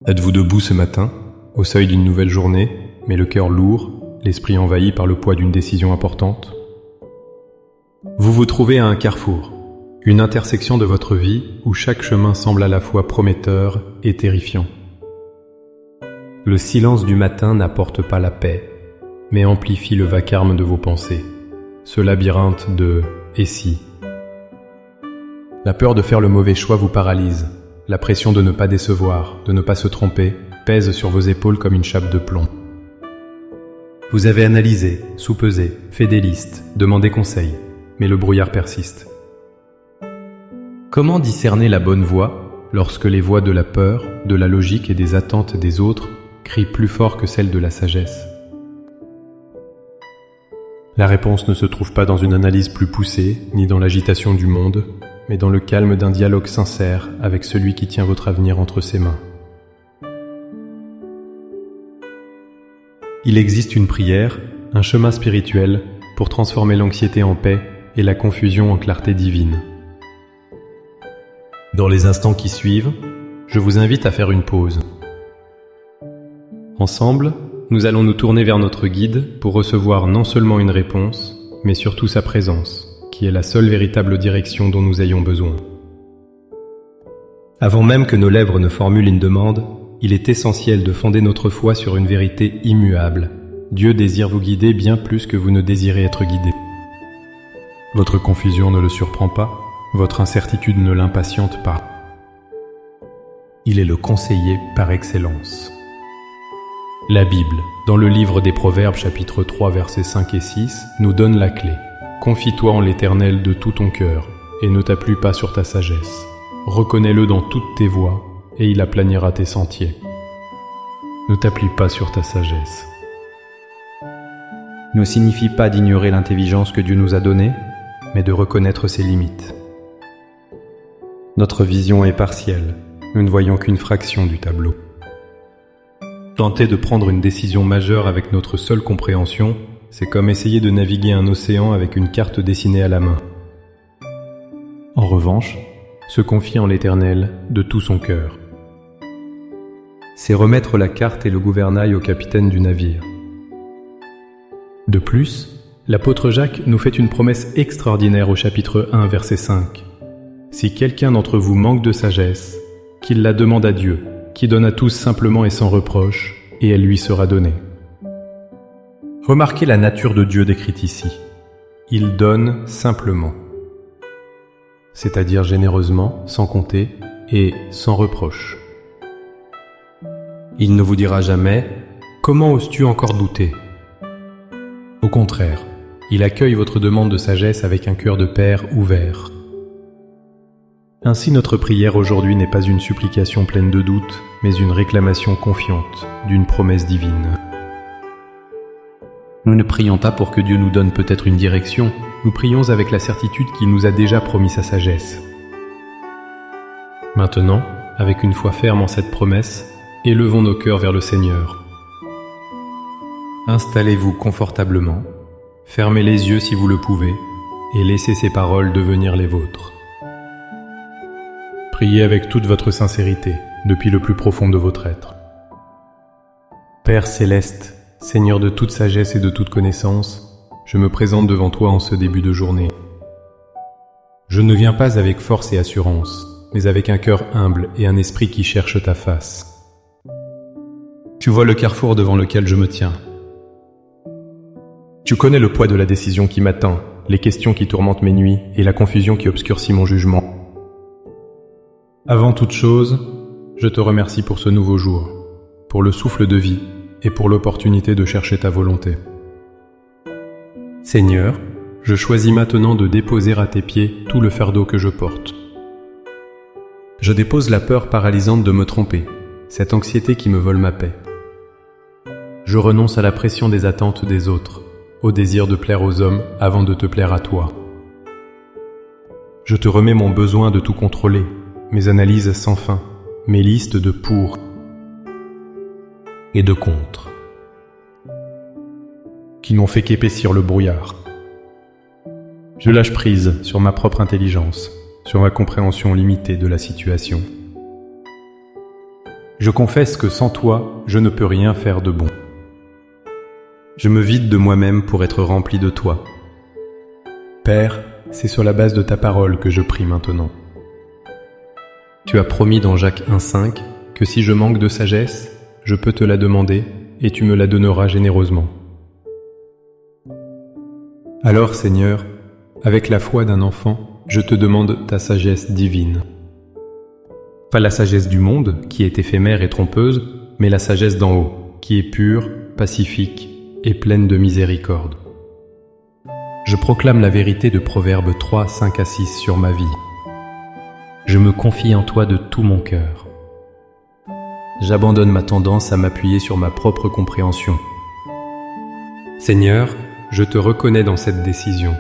Êtes-vous debout ce matin, au seuil d'une nouvelle journée, mais le cœur lourd, l'esprit envahi par le poids d'une décision importante? Vous vous trouvez à un carrefour, une intersection de votre vie où chaque chemin semble à la fois prometteur et terrifiant. Le silence du matin n'apporte pas la paix, mais amplifie le vacarme de vos pensées, ce labyrinthe de « et si ». La peur de faire le mauvais choix vous paralyse. La pression de ne pas décevoir, de ne pas se tromper, pèse sur vos épaules comme une chape de plomb. Vous avez analysé, soupesé, fait des listes, demandé conseil, mais le brouillard persiste. Comment discerner la bonne voie lorsque les voix de la peur, de la logique et des attentes des autres crient plus fort que celles de la sagesse? La réponse ne se trouve pas dans une analyse plus poussée, ni dans l'agitation du monde, mais dans le calme d'un dialogue sincère avec celui qui tient votre avenir entre ses mains. Il existe une prière, un chemin spirituel pour transformer l'anxiété en paix et la confusion en clarté divine. Dans les instants qui suivent, je vous invite à faire une pause. Ensemble, nous allons nous tourner vers notre guide pour recevoir non seulement une réponse, mais surtout sa présence, qui est la seule véritable direction dont nous ayons besoin. Avant même que nos lèvres ne formulent une demande, il est essentiel de fonder notre foi sur une vérité immuable. Dieu désire vous guider bien plus que vous ne désirez être guidé. Votre confusion ne le surprend pas, votre incertitude ne l'impatiente pas. Il est le conseiller par excellence. La Bible, dans le livre des Proverbes chapitre 3 versets 5 et 6, nous donne la clé. Confie-toi en l'Éternel de tout ton cœur, et ne t'appuie pas sur ta sagesse. Reconnais-le dans toutes tes voies, et il aplanira tes sentiers. Ne t'appuie pas sur ta sagesse. Ne signifie pas d'ignorer l'intelligence que Dieu nous a donnée, mais de reconnaître ses limites. Notre vision est partielle, nous ne voyons qu'une fraction du tableau. Tenter de prendre une décision majeure avec notre seule compréhension, c'est comme essayer de naviguer un océan avec une carte dessinée à la main. En revanche, se confier en l'Éternel de tout son cœur. C'est remettre la carte et le gouvernail au capitaine du navire. De plus, l'apôtre Jacques nous fait une promesse extraordinaire au chapitre 1, verset 5. Si quelqu'un d'entre vous manque de sagesse, qu'il la demande à Dieu, qui donne à tous simplement et sans reproche, et elle lui sera donnée. Remarquez la nature de Dieu décrite ici. Il donne simplement, c'est-à-dire généreusement, sans compter et sans reproche. Il ne vous dira jamais « Comment oses-tu encore douter ?» Au contraire, il accueille votre demande de sagesse avec un cœur de père ouvert. Ainsi notre prière aujourd'hui n'est pas une supplication pleine de doutes, mais une réclamation confiante d'une promesse divine. Nous ne prions pas pour que Dieu nous donne peut-être une direction, nous prions avec la certitude qu'il nous a déjà promis sa sagesse. Maintenant, avec une foi ferme en cette promesse, élevons nos cœurs vers le Seigneur. Installez-vous confortablement, fermez les yeux si vous le pouvez, et laissez ces paroles devenir les vôtres. Priez avec toute votre sincérité, depuis le plus profond de votre être. Père céleste, Seigneur de toute sagesse et de toute connaissance, je me présente devant toi en ce début de journée. Je ne viens pas avec force et assurance, mais avec un cœur humble et un esprit qui cherche ta face. Tu vois le carrefour devant lequel je me tiens. Tu connais le poids de la décision qui m'attend, les questions qui tourmentent mes nuits et la confusion qui obscurcit mon jugement. Avant toute chose, je te remercie pour ce nouveau jour, pour le souffle de vie et pour l'opportunité de chercher ta volonté. Seigneur, je choisis maintenant de déposer à tes pieds tout le fardeau que je porte. Je dépose la peur paralysante de me tromper, cette anxiété qui me vole ma paix. Je renonce à la pression des attentes des autres, au désir de plaire aux hommes avant de te plaire à toi. Je te remets mon besoin de tout contrôler, mes analyses sans fin, mes listes de pour et de contre, qui n'ont fait qu'épaissir le brouillard. Je lâche prise sur ma propre intelligence, sur ma compréhension limitée de la situation. Je confesse que sans toi, je ne peux rien faire de bon. Je me vide de moi-même pour être rempli de toi. Père, c'est sur la base de ta parole que je prie maintenant. Tu as promis dans Jacques 1,5 que si je manque de sagesse, je peux te la demander et tu me la donneras généreusement. Alors, Seigneur, avec la foi d'un enfant, je te demande ta sagesse divine. Pas la sagesse du monde, qui est éphémère et trompeuse, mais la sagesse d'en haut, qui est pure, pacifique et pleine de miséricorde. Je proclame la vérité de Proverbes 3, 5 à 6 sur ma vie. Je me confie en toi de tout mon cœur. J'abandonne ma tendance à m'appuyer sur ma propre compréhension. Seigneur, je te reconnais dans cette décision.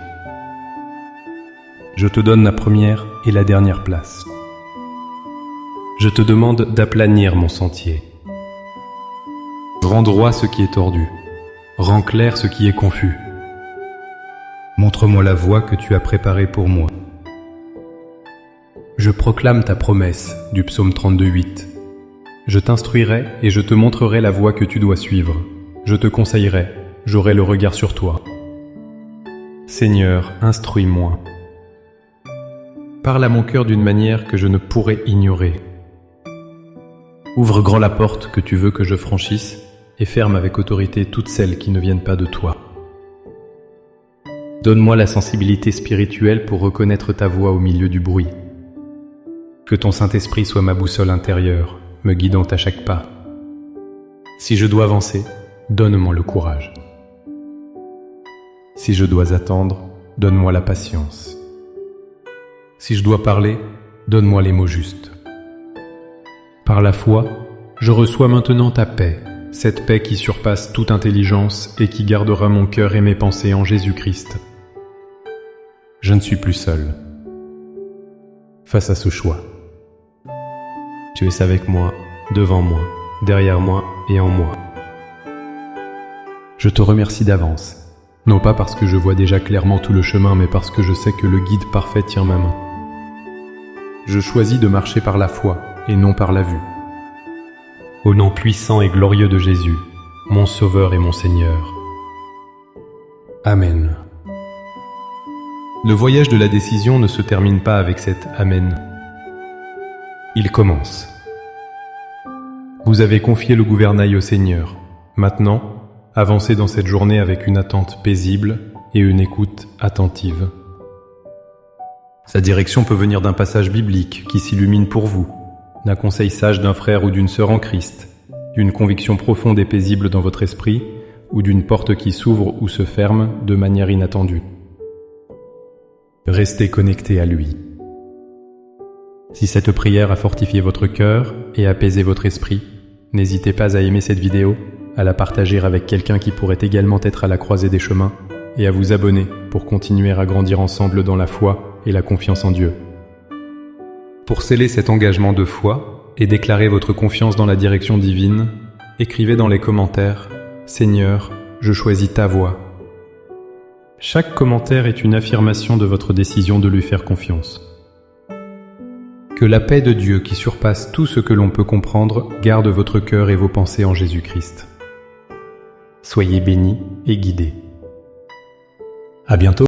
Je te donne la première et la dernière place. Je te demande d'aplanir mon sentier. Rends droit ce qui est tordu. Rends clair ce qui est confus. Montre-moi la voie que tu as préparée pour moi. Je proclame ta promesse du psaume 32:8. Je t'instruirai et je te montrerai la voie que tu dois suivre. Je te conseillerai, j'aurai le regard sur toi. Seigneur, instruis-moi. Parle à mon cœur d'une manière que je ne pourrai ignorer. Ouvre grand la porte que tu veux que je franchisse et ferme avec autorité toutes celles qui ne viennent pas de toi. Donne-moi la sensibilité spirituelle pour reconnaître ta voix au milieu du bruit. Que ton Saint-Esprit soit ma boussole intérieure, me guidant à chaque pas. Si je dois avancer, donne-moi le courage. Si je dois attendre, donne-moi la patience. Si je dois parler, donne-moi les mots justes. Par la foi, je reçois maintenant ta paix, cette paix qui surpasse toute intelligence et qui gardera mon cœur et mes pensées en Jésus-Christ. Je ne suis plus seul. Face à ce choix, tu es avec moi, devant moi, derrière moi et en moi. Je te remercie d'avance, non pas parce que je vois déjà clairement tout le chemin, mais parce que je sais que le guide parfait tient ma main. Je choisis de marcher par la foi et non par la vue. Au nom puissant et glorieux de Jésus, mon Sauveur et mon Seigneur. Amen. Le voyage de la décision ne se termine pas avec cet Amen. Il commence. Vous avez confié le gouvernail au Seigneur. Maintenant, avancez dans cette journée avec une attente paisible et une écoute attentive. Sa direction peut venir d'un passage biblique qui s'illumine pour vous, d'un conseil sage d'un frère ou d'une sœur en Christ, d'une conviction profonde et paisible dans votre esprit, ou d'une porte qui s'ouvre ou se ferme de manière inattendue. Restez connecté à lui. Si cette prière a fortifié votre cœur et apaisé votre esprit, n'hésitez pas à aimer cette vidéo, à la partager avec quelqu'un qui pourrait également être à la croisée des chemins, et à vous abonner pour continuer à grandir ensemble dans la foi et la confiance en Dieu. Pour sceller cet engagement de foi et déclarer votre confiance dans la direction divine, écrivez dans les commentaires « Seigneur, je choisis ta voie ». Chaque commentaire est une affirmation de votre décision de lui faire confiance. Que la paix de Dieu qui surpasse tout ce que l'on peut comprendre garde votre cœur et vos pensées en Jésus-Christ. Soyez bénis et guidés. À bientôt.